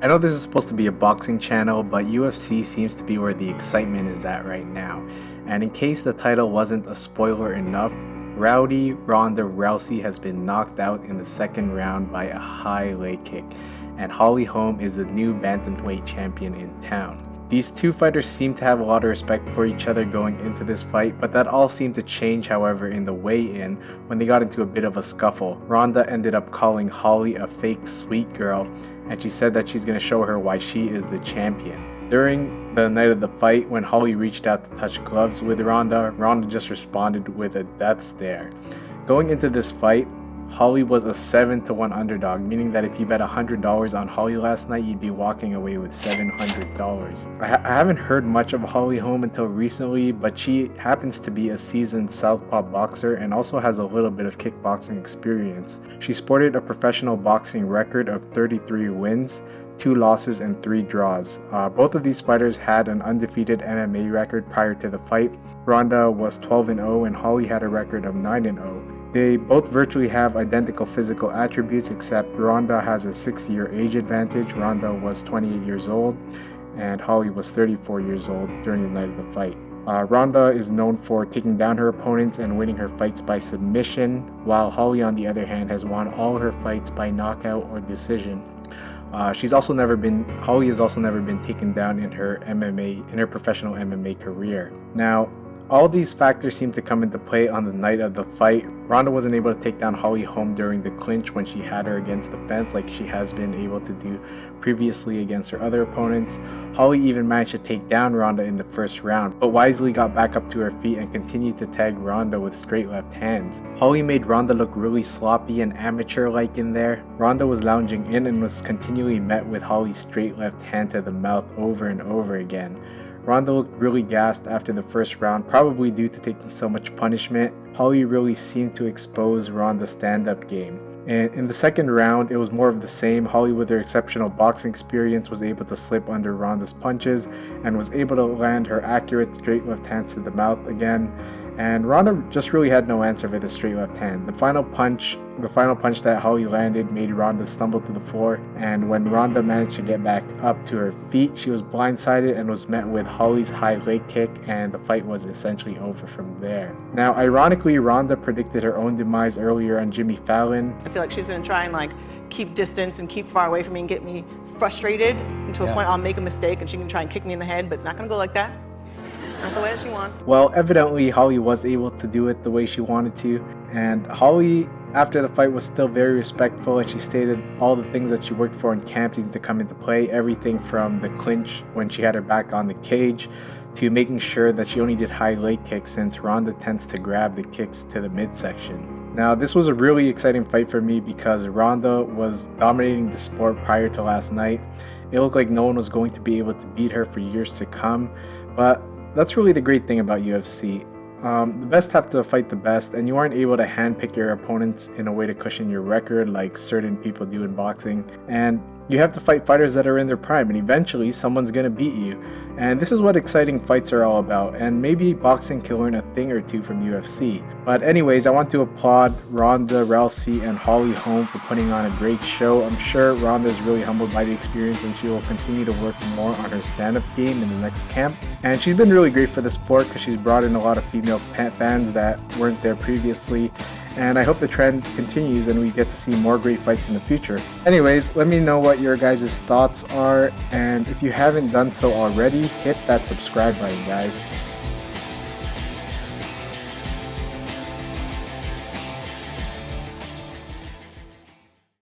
I know this is supposed to be a boxing channel, but UFC seems to be where the excitement is at right now. And in case the title wasn't a spoiler enough, Ronda Rousey has been knocked out in the second round by a high leg kick, and Holm is the new bantamweight champion in town. These two fighters seem to have a lot of respect for each other going into this fight, but that all seemed to change, however, in the weigh-in when they got into a bit of a scuffle. Ronda ended up calling Holly a fake sweet girl, and she said that she's going to show her why she is the champion. During the night of the fight, when Holly reached out to touch gloves with Ronda just responded with a death stare. Going into this fight, Holly was a 7-1 underdog, meaning that if you bet $100 on Holly last night, you'd be walking away with $700. I haven't heard much of Holly Holm until recently, but she happens to be a seasoned southpaw boxer and also has a little bit of kickboxing experience. She sported a professional boxing record of 33 wins, 2 losses and 3 draws. Both of these fighters had an undefeated MMA record prior to the fight. Ronda was 12-0 and Holly had a record of 9-0. They both virtually have identical physical attributes, except Ronda has a 6-year age advantage. Ronda was 28 years old and Holly was 34 years old during the night of the fight. Ronda is known for taking down her opponents and winning her fights by submission, while Holly on the other hand has won all her fights by knockout or decision. Holly has also never been taken down in her professional MMA career. Now, all these factors seem to come into play on the night of the fight. Ronda wasn't able to take down Holly Holm during the clinch when she had her against the fence like she has been able to do previously against her other opponents. Holly even managed to take down Ronda in the first round, but wisely got back up to her feet and continued to tag Ronda with straight left hands. Holly made Ronda look really sloppy and amateur-like in there. Ronda was lounging in and was continually met with Holly's straight left hand to the mouth over and over again. Ronda looked really gassed after the first round, probably due to taking so much punishment. Holly really seemed to expose Ronda's stand-up game. And in the second round, it was more of the same. Holly, with her exceptional boxing experience, was able to slip under Ronda's punches and was able to land her accurate straight left hands to the mouth again. And Ronda just really had no answer for the straight left hand. The final punch that Holly landed made Ronda stumble to the floor, and when Ronda managed to get back up to her feet, she was blindsided and was met with Holly's high leg kick, and the fight was essentially over from there. Now, ironically, Ronda predicted her own demise earlier on Jimmy Fallon. I feel like she's going to try and keep distance and keep far away from me and get me frustrated, and to a point I'll make a mistake and she can try and kick me in the head, but it's not going to go like that. Not the way that she wants. Well, evidently Holly was able to do it the way she wanted to, and Holly after the fight was still very respectful, and she stated all the things that she worked for in camp seemed to come into play. Everything from the clinch when she had her back on the cage to making sure that she only did high leg kicks, since Ronda tends to grab the kicks to the midsection. Now, this was a really exciting fight for me because Ronda was dominating the sport prior to last night. It looked like no one was going to be able to beat her for years to come, but that's really the great thing about UFC. The best have to fight the best, and you aren't able to handpick your opponents in a way to cushion your record like certain people do in boxing. And you have to fight fighters that are in their prime, and eventually someone's gonna beat you. And this is what exciting fights are all about, and maybe boxing can learn a thing or two from UFC. But anyways, I want to applaud Ronda Rousey and Holly Holm for putting on a great show. I'm sure Ronda is really humbled by the experience, and she will continue to work more on her stand-up game in the next camp. And she's been really great for the sport because she's brought in a lot of female fans that weren't there previously. And I hope the trend continues and we get to see more great fights in the future. Anyways, let me know what your guys' thoughts are, and if you haven't done so already, hit that subscribe button, guys.